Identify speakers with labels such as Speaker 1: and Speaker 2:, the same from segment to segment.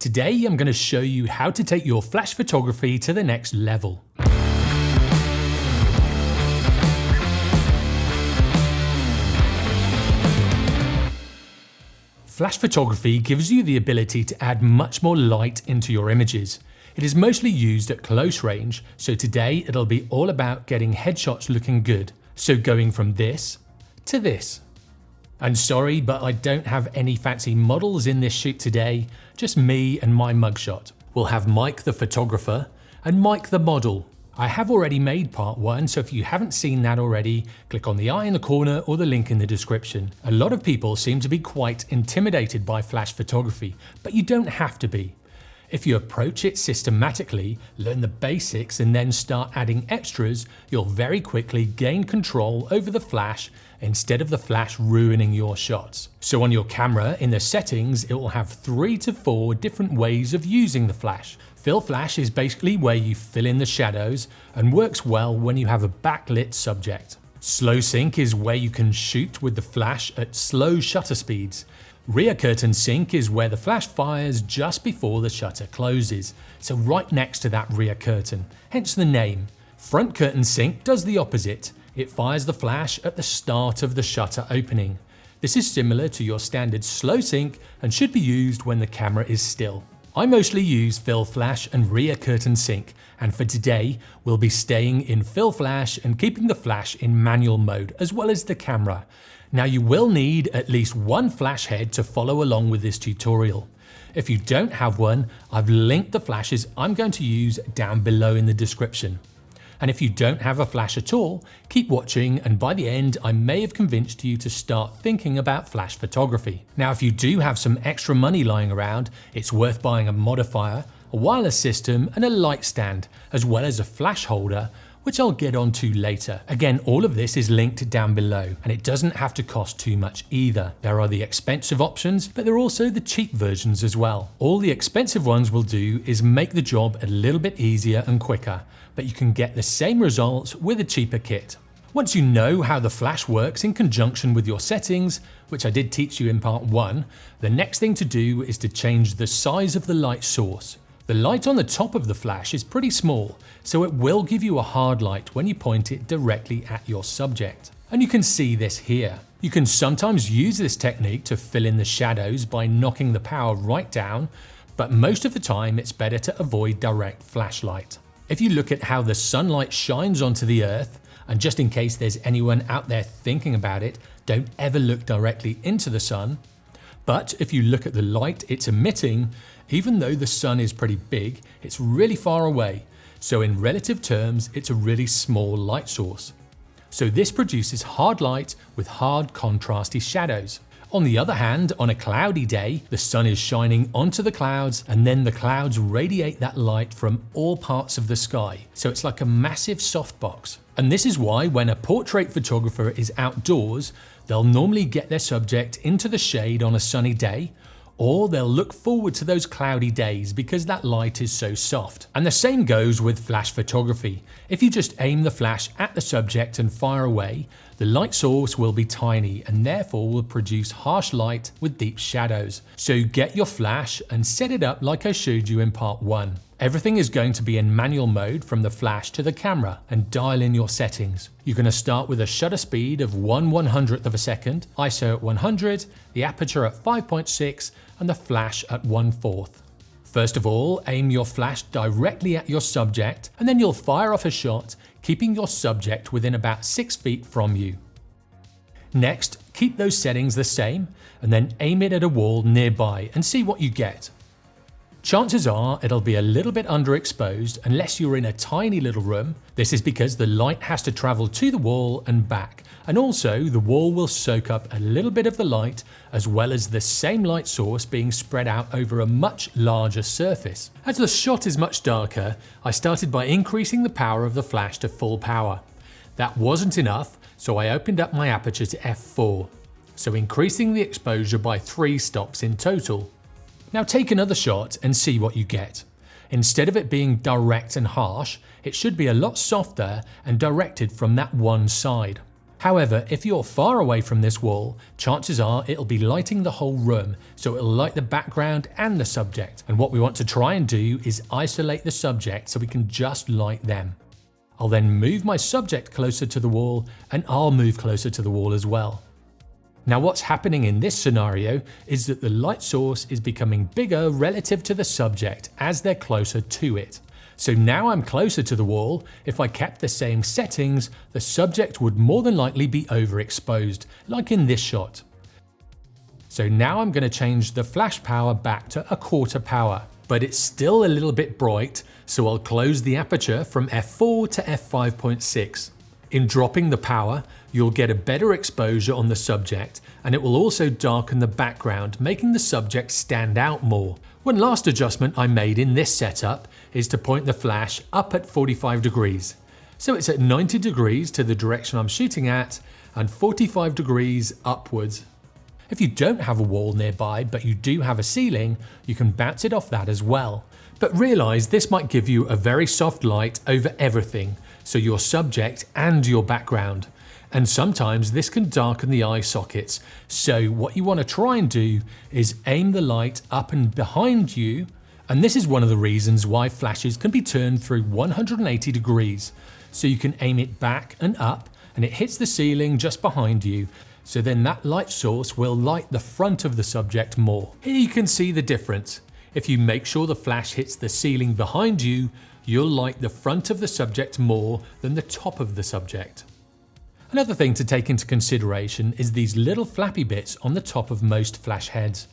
Speaker 1: Today I'm going to show you how to take your flash photography to the next level. Flash photography gives you the ability to add much more light into your images. It is mostly used at close range, so today it'll be all about getting headshots looking good. So going from this to this. And sorry, but I don't have any fancy models in this shoot today, just me and my mugshot. We'll have Mike the photographer and Mike the model. I have already made part 1, so if you haven't seen that already, click on the eye in the corner or the link in the description. A lot of people seem to be quite intimidated by flash photography, but you don't have to be. If you approach it systematically, learn the basics and then start adding extras, you'll very quickly gain control over the flash instead of the flash ruining your shots. So on your camera, in the settings, it will have 3 to 4 different ways of using the flash. Fill flash is basically where you fill in the shadows and works well when you have a backlit subject. Slow sync is where you can shoot with the flash at slow shutter speeds. Rear curtain sync is where the flash fires just before the shutter closes, so right next to that rear curtain, hence the name. Front curtain sync does the opposite. It fires the flash at the start of the shutter opening. This is similar to your standard slow sync and should be used when the camera is still. I mostly use fill flash and rear curtain sync, and for today we'll be staying in fill flash and keeping the flash in manual mode as well as the camera. Now you will need at least one flash head to follow along with this tutorial. If you don't have one, I've linked the flashes I'm going to use down below in the description. And if you don't have a flash at all, keep watching and by the end I may have convinced you to start thinking about flash photography. Now if you do have some extra money lying around, it's worth buying a modifier, a wireless system and a light stand, as well as a flash holder, which I'll get onto later. Again, all of this is linked down below, and it doesn't have to cost too much either. There are the expensive options, but there are also the cheap versions as well. All the expensive ones will do is make the job a little bit easier and quicker, but you can get the same results with a cheaper kit. Once you know how the flash works in conjunction with your settings, which I did teach you in part 1, the next thing to do is to change the size of the light source. The light on the top of the flash is pretty small, so it will give you a hard light when you point it directly at your subject. And you can see this here. You can sometimes use this technique to fill in the shadows by knocking the power right down, but most of the time it's better to avoid direct flashlight. If you look at how the sunlight shines onto the earth, and just in case there's anyone out there thinking about it, don't ever look directly into the sun. But if you look at the light it's emitting, even though the sun is pretty big, it's really far away. So in relative terms, it's a really small light source. So this produces hard light with hard contrasty shadows. On the other hand, on a cloudy day, the sun is shining onto the clouds and then the clouds radiate that light from all parts of the sky. So it's like a massive softbox. And this is why when a portrait photographer is outdoors, they'll normally get their subject into the shade on a sunny day, or they'll look forward to those cloudy days because that light is so soft. And the same goes with flash photography. If you just aim the flash at the subject and fire away, the light source will be tiny and therefore will produce harsh light with deep shadows. So get your flash and set it up like I showed you in part 1. Everything is going to be in manual mode from the flash to the camera, and dial in your settings. You're going to start with a shutter speed of 1/100th of a second, ISO at 100, the aperture at 5.6 and the flash at 1/4. First of all, aim your flash directly at your subject and then you'll fire off a shot, keeping your subject within about 6 feet from you. Next, keep those settings the same and then aim it at a wall nearby and see what you get. Chances are it'll be a little bit underexposed unless you're in a tiny little room. This is because the light has to travel to the wall and back, and also the wall will soak up a little bit of the light as well as the same light source being spread out over a much larger surface. As the shot is much darker, I started by increasing the power of the flash to full power. That wasn't enough, so I opened up my aperture to f4, so increasing the exposure by 3 stops in total. Now take another shot and see what you get. Instead of it being direct and harsh, it should be a lot softer and directed from that one side. However, if you're far away from this wall, chances are it'll be lighting the whole room, so it'll light the background and the subject. And what we want to try and do is isolate the subject so we can just light them. I'll then move my subject closer to the wall, and I'll move closer to the wall as well. Now what's happening in this scenario is that the light source is becoming bigger relative to the subject as they're closer to it. So now I'm closer to the wall. If I kept the same settings, the subject would more than likely be overexposed, like in this shot. So now I'm going to change the flash power back to 1/4 power, but it's still a little bit bright, so I'll close the aperture from f4 to f5.6. In dropping the power, you'll get a better exposure on the subject, and it will also darken the background, making the subject stand out more. One last adjustment I made in this setup is to point the flash up at 45 degrees. So it's at 90 degrees to the direction I'm shooting at and 45 degrees upwards. If you don't have a wall nearby but you do have a ceiling, you can bounce it off that as well. But realize this might give you a very soft light over everything, so your subject and your background. And sometimes this can darken the eye sockets, so what you want to try and do is aim the light up and behind you, and this is one of the reasons why flashes can be turned through 180 degrees. So you can aim it back and up, and it hits the ceiling just behind you, so then that light source will light the front of the subject more. Here you can see the difference. If you make sure the flash hits the ceiling behind you, you'll light the front of the subject more than the top of the subject. Another thing to take into consideration is these little flappy bits on the top of most flash heads.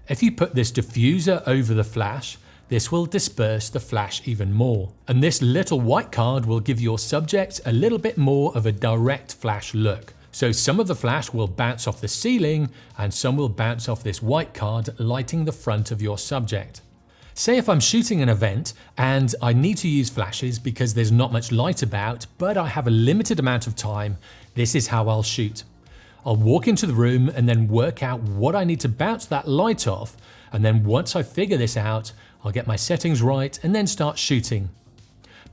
Speaker 1: If you put this diffuser over the flash, this will disperse the flash even more. And this little white card will give your subject a little bit more of a direct flash look. So some of the flash will bounce off the ceiling and some will bounce off this white card, lighting the front of your subject. Say if I'm shooting an event and I need to use flashes because there's not much light about, but I have a limited amount of time, this is how I'll shoot. I'll walk into the room and then work out what I need to bounce that light off, and then once I figure this out, I'll get my settings right and then start shooting.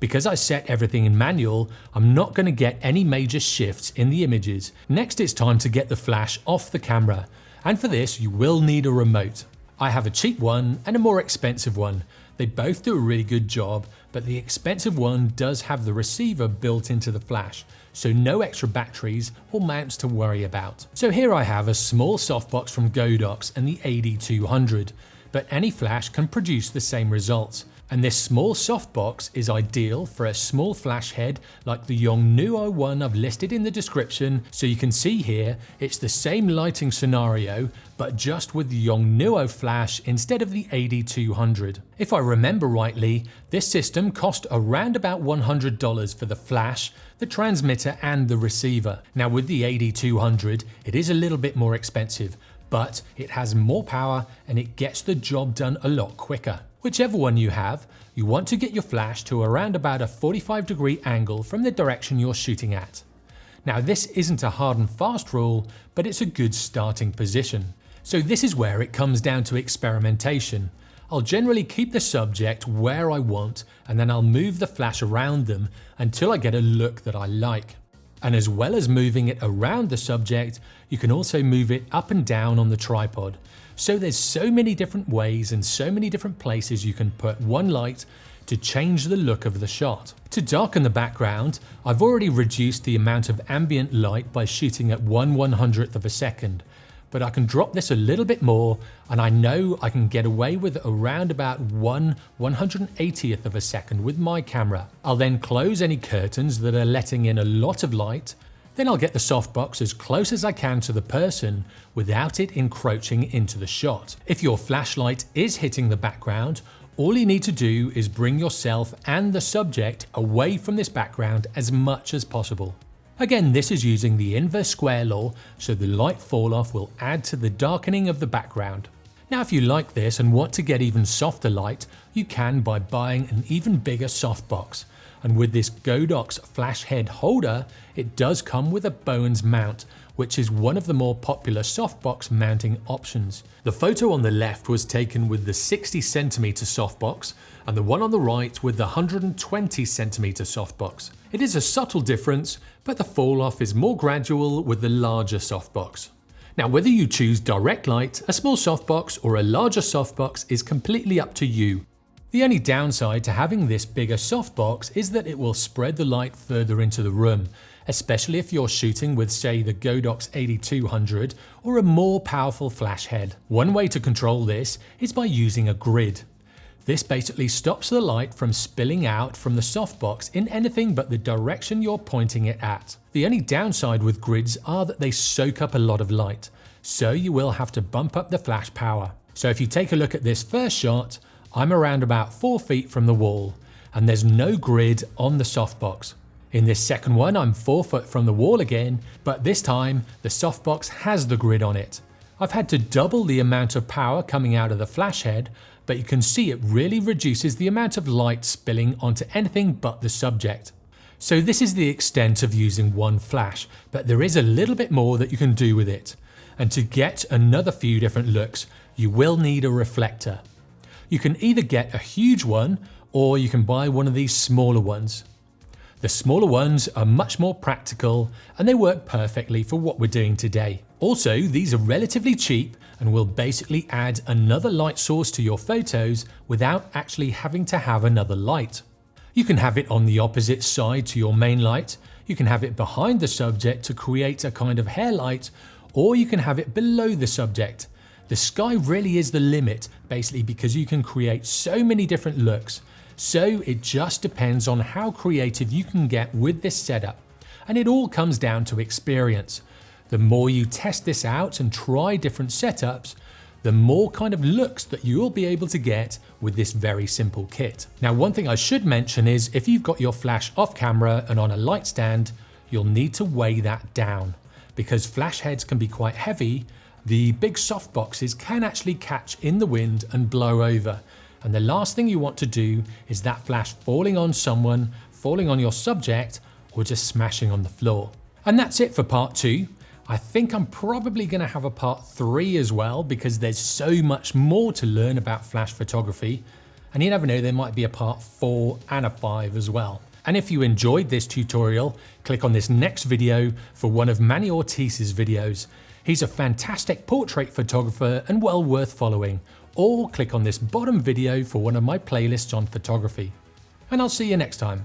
Speaker 1: Because I set everything in manual, I'm not going to get any major shifts in the images. Next it's time to get the flash off the camera, and for this you will need a remote. I have a cheap one and a more expensive one. They both do a really good job, but the expensive one does have the receiver built into the flash, so no extra batteries or mounts to worry about. So here I have a small softbox from Godox and the AD200, but any flash can produce the same results. And this small softbox is ideal for a small flash head like the Yongnuo one I've listed in the description. So you can see here, it's the same lighting scenario, but just with the Yongnuo flash instead of the AD200. If I remember rightly, this system cost around about $100 for the flash, the transmitter and the receiver. Now with the AD200, it is a little bit more expensive, but it has more power and it gets the job done a lot quicker. Whichever one you have, you want to get your flash to around about a 45-degree angle from the direction you're shooting at. Now this isn't a hard and fast rule, but it's a good starting position. So this is where it comes down to experimentation. I'll generally keep the subject where I want, and then I'll move the flash around them until I get a look that I like. And as well as moving it around the subject, you can also move it up and down on the tripod. So there's so many different ways and so many different places you can put one light to change the look of the shot. To darken the background, I've already reduced the amount of ambient light by shooting at 1/100th of a second, but I can drop this a little bit more, and I know I can get away with around about 1/180th of a second with my camera. I'll then close any curtains that are letting in a lot of light. Then I'll get the softbox as close as I can to the person without it encroaching into the shot. If your flashlight is hitting the background, all you need to do is bring yourself and the subject away from this background as much as possible. Again, this is using the inverse square law, so the light fall off will add to the darkening of the background. Now if you like this and want to get even softer light, you can by buying an even bigger softbox. And with this Godox flash head holder, it does come with a Bowens mount, which is one of the more popular softbox mounting options. The photo on the left was taken with the 60cm softbox, and the one on the right with the 120cm softbox. It is a subtle difference, but the fall off is more gradual with the larger softbox. Now, whether you choose direct light, a small softbox, or a larger softbox is completely up to you. The only downside to having this bigger softbox is that it will spread the light further into the room, especially if you're shooting with, say, the Godox 8200 or a more powerful flash head. One way to control this is by using a grid. This basically stops the light from spilling out from the softbox in anything but the direction you're pointing it at. The only downside with grids are that they soak up a lot of light, so you will have to bump up the flash power. So if you take a look at this first shot, I'm around about 4 feet from the wall, and there's no grid on the softbox. In this second one, I'm 4 foot from the wall again, but this time the softbox has the grid on it. I've had to double the amount of power coming out of the flash head, but you can see it really reduces the amount of light spilling onto anything but the subject. So this is the extent of using one flash, but there is a little bit more that you can do with it. And to get another few different looks, you will need a reflector. You can either get a huge one, or you can buy one of these smaller ones. The smaller ones are much more practical and they work perfectly for what we're doing today. Also, these are relatively cheap and will basically add another light source to your photos without actually having to have another light. You can have it on the opposite side to your main light, you can have it behind the subject to create a kind of hair light, or you can have it below the subject. The sky really is the limit, basically, because you can create so many different looks. So it just depends on how creative you can get with this setup, and it all comes down to experience. The more you test this out and try different setups, the more kind of looks that you'll be able to get with this very simple kit. Now, one thing I should mention is if you've got your flash off camera and on a light stand, you'll need to weigh that down. Because flash heads can be quite heavy, the big soft boxes can actually catch in the wind and blow over. And the last thing you want to do is that flash falling on someone, falling on your subject, or just smashing on the floor. And that's it for part 2. I think I'm probably going to have a part 3 as well, because there's so much more to learn about flash photography. And you never know, there might be a part 4 and a 5 as well. And if you enjoyed this tutorial, click on this next video for one of Manny Ortiz's videos. He's a fantastic portrait photographer and well worth following. Or click on this bottom video for one of my playlists on photography. And I'll see you next time.